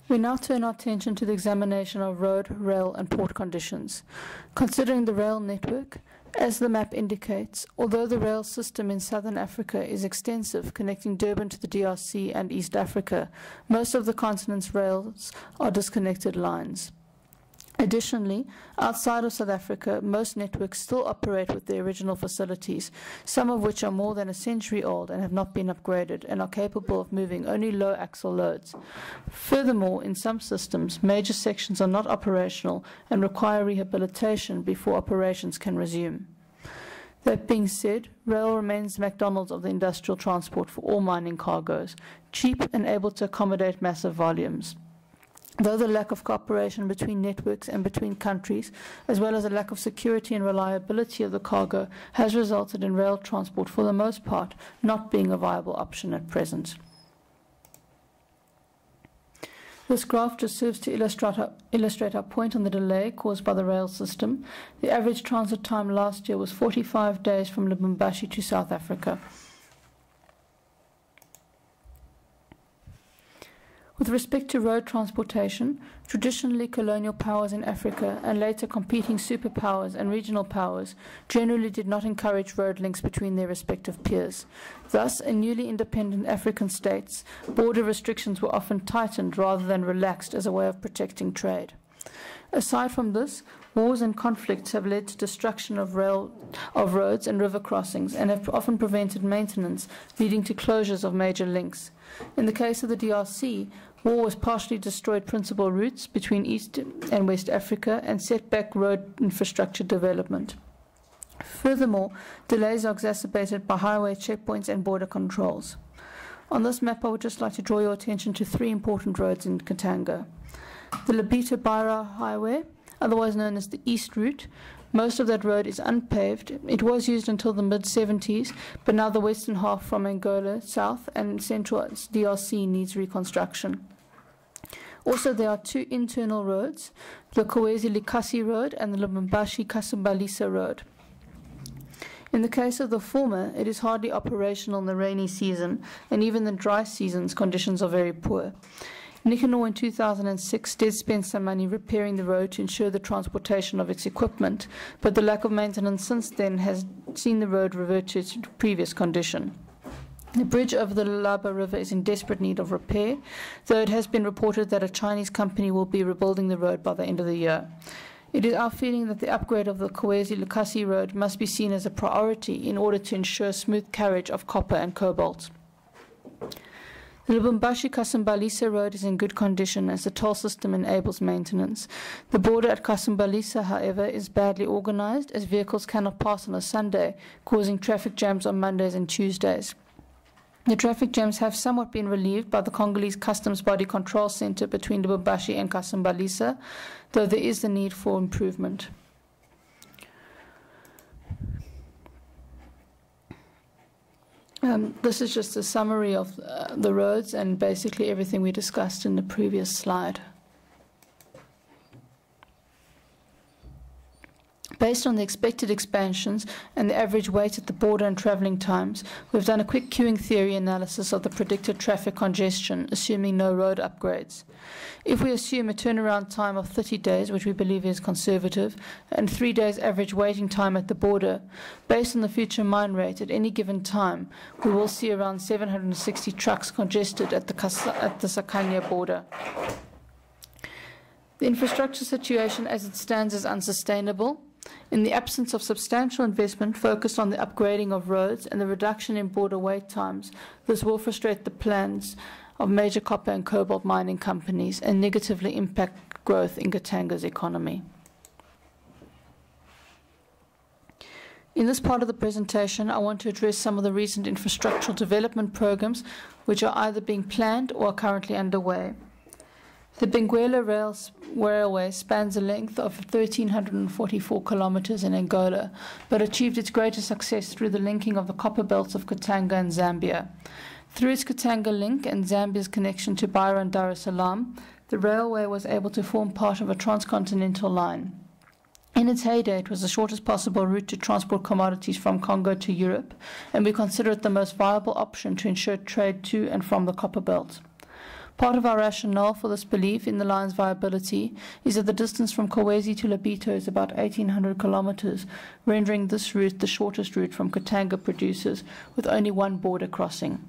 We now turn our attention to the examination of road, rail and port conditions. Considering the rail network, as the map indicates, although the rail system in southern Africa is extensive, connecting Durban to the DRC and East Africa, most of the continent's rails are disconnected lines. Additionally, outside of South Africa, most networks still operate with their original facilities, some of which are more than a century old and have not been upgraded and are capable of moving only low axle loads. Furthermore, in some systems, major sections are not operational and require rehabilitation before operations can resume. That being said, rail remains the McDonald's of the industrial transport for all mining cargoes, cheap and able to accommodate massive volumes. Though the lack of cooperation between networks and between countries, as well as a lack of security and reliability of the cargo, has resulted in rail transport, for the most part, not being a viable option at present. This graph just serves to illustrate our point on the delay caused by the rail system. The average transit time last year was 45 days from Lubumbashi to South Africa. With respect to road transportation, traditionally colonial powers in Africa and later competing superpowers and regional powers generally did not encourage road links between their respective peers. Thus, in newly independent African states, border restrictions were often tightened rather than relaxed as a way of protecting trade. Aside from this, wars and conflicts have led to destruction of roads and river crossings and have often prevented maintenance, leading to closures of major links. In the case of the DRC, war has partially destroyed principal routes between East and West Africa and set back road infrastructure development. Furthermore, delays are exacerbated by highway checkpoints and border controls. On this map, I would just like to draw your attention to three important roads in Katanga. The Lobito-Beira Highway, otherwise known as the East Route. Most of that road is unpaved. It was used until the mid-70s, but now the western half from Angola south and central DRC needs reconstruction. Also, there are two internal roads, the Kowezi-Likasi Road and the Lubumbashi-Kasumbalesa Road. In the case of the former, it is hardly operational in the rainy season, and even the dry seasons conditions are very poor. Nicanor in 2006 did spend some money repairing the road to ensure the transportation of its equipment, but the lack of maintenance since then has seen the road revert to its previous condition. The bridge over the Lualaba River is in desperate need of repair, though it has been reported that a Chinese company will be rebuilding the road by the end of the year. It is our feeling that the upgrade of the Kowezi-Likasi Road must be seen as a priority in order to ensure smooth carriage of copper and cobalt. The Lubumbashi-Kasumbalesa Road is in good condition as the toll system enables maintenance. The border at Kasumbalesa, however, is badly organized as vehicles cannot pass on a Sunday, causing traffic jams on Mondays and Tuesdays. The traffic jams have somewhat been relieved by the Congolese Customs Body Control Center between Lubumbashi and Kasumbalesa, though there is the need for improvement. This is just a summary of the roads and basically everything we discussed in the previous slide. Based on the expected expansions and the average weight at the border and travelling times, we've done a quick queuing theory analysis of the predicted traffic congestion, assuming no road upgrades. If we assume a turnaround time of 30 days, which we believe is conservative, and 3 days average waiting time at the border, based on the future mine rate at any given time, we will see around 760 trucks congested at the Sakanya border. The infrastructure situation as it stands is unsustainable. In the absence of substantial investment focused on the upgrading of roads and the reduction in border wait times, this will frustrate the plans of major copper and cobalt mining companies and negatively impact growth in Katanga's economy. In this part of the presentation, I want to address some of the recent infrastructural development programs which are either being planned or are currently underway. The Benguela Railway spans a length of 1,344 kilometers in Angola, but achieved its greatest success through the linking of the copper belts of Katanga and Zambia. Through its Katanga link and Zambia's connection to Beira and Dar es Salaam, the railway was able to form part of a transcontinental line. In its heyday, it was the shortest possible route to transport commodities from Congo to Europe, and we consider it the most viable option to ensure trade to and from the copper belt. Part of our rationale for this belief in the line's viability is that the distance from Kolwezi to Lobito is about 1,800 kilometers, rendering this route the shortest route from Katanga producers, with only one border crossing.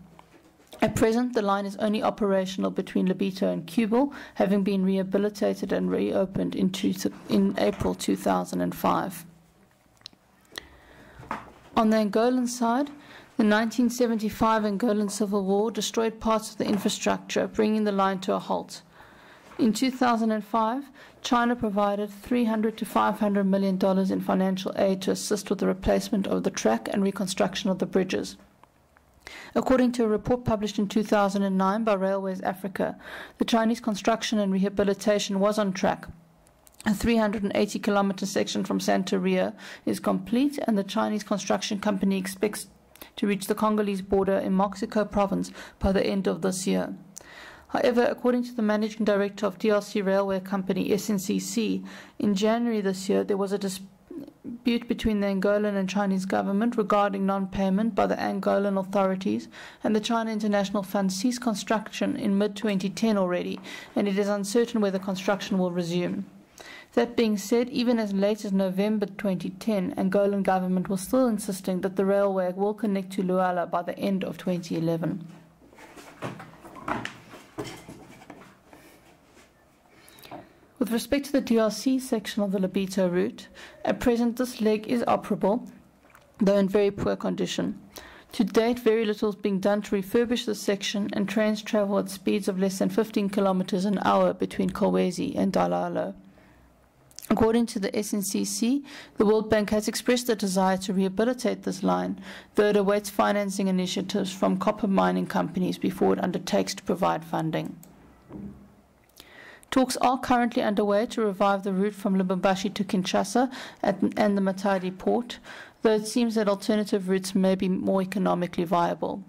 At present, the line is only operational between Lobito and Cobalt, having been rehabilitated and reopened in April 2005. On the Angolan side, the 1975 Angolan Civil War destroyed parts of the infrastructure, bringing the line to a halt. In 2005, China provided $300 to $500 million in financial aid to assist with the replacement of the track and reconstruction of the bridges. According to a report published in 2009 by Railways Africa, the Chinese construction and rehabilitation was on track. A 380-kilometer section from Santeria is complete, and the Chinese construction company expects to reach the Congolese border in Mexico province by the end of this year. However, according to the managing director of DRC Railway Company, SNCC, in January this year there was a dispute between the Angolan and Chinese government regarding non-payment by the Angolan authorities, and the China International Fund ceased construction in mid-2010 already, and it is uncertain whether construction will resume. That being said, even as late as November 2010, Angolan government was still insisting that the railway will connect to Luala by the end of 2011. With respect to the DRC section of the Lobito route, at present this leg is operable, though in very poor condition. To date, very little is being done to refurbish the section, and trains travel at speeds of less than 15 kilometers an hour between Kolwezi and Dalalo. According to the SNCC, the World Bank has expressed a desire to rehabilitate this line, though it awaits financing initiatives from copper mining companies before it undertakes to provide funding. Talks are currently underway to revive the route from Lubumbashi to Kinshasa and the Matadi port, though it seems that alternative routes may be more economically viable.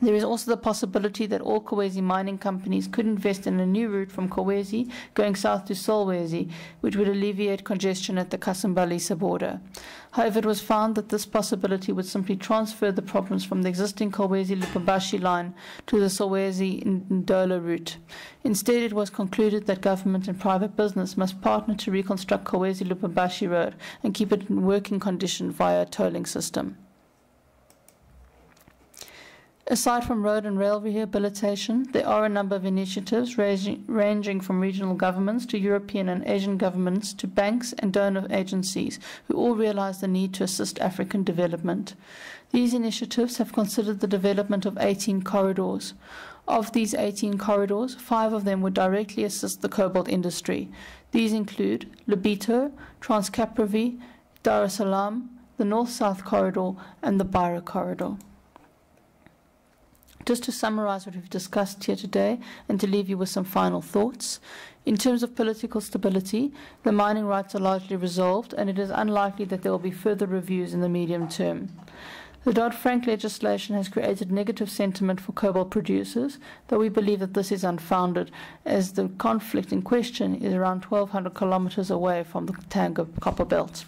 There is also the possibility that all Kolwezi mining companies could invest in a new route from Kolwezi going south to Solwezi, which would alleviate congestion at the Kasumbalesa border. However, it was found that this possibility would simply transfer the problems from the existing Kolwezi-Lubumbashi line to the Solwezi-Ndola route. Instead, it was concluded that government and private business must partner to reconstruct Kolwezi-Lubumbashi road and keep it in working condition via a tolling system. Aside from road and rail rehabilitation, there are a number of initiatives ranging from regional governments to European and Asian governments to banks and donor agencies who all realize the need to assist African development. These initiatives have considered the development of 18 corridors. Of these 18 corridors, 5 of them would directly assist the cobalt industry. These include Lobito, Trans-Caprivi, Dar es Salaam, the North-South Corridor, and the Beira Corridor. Just to summarize what we've discussed here today and to leave you with some final thoughts, in terms of political stability, the mining rights are largely resolved, and it is unlikely that there will be further reviews in the medium term. The Dodd-Frank legislation has created negative sentiment for cobalt producers, though we believe that this is unfounded, as the conflict in question is around 1,200 kilometers away from the Katanga copper belt.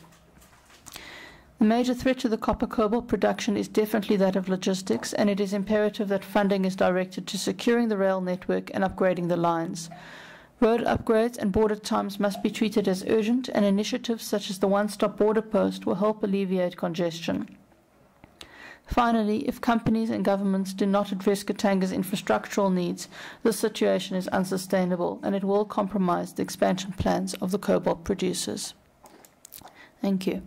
The major threat to the copper-cobalt production is definitely that of logistics, and it is imperative that funding is directed to securing the rail network and upgrading the lines. Road upgrades and border times must be treated as urgent, and initiatives such as the one-stop border post will help alleviate congestion. Finally, if companies and governments do not address Katanga's infrastructural needs, this situation is unsustainable, and it will compromise the expansion plans of the cobalt producers. Thank you.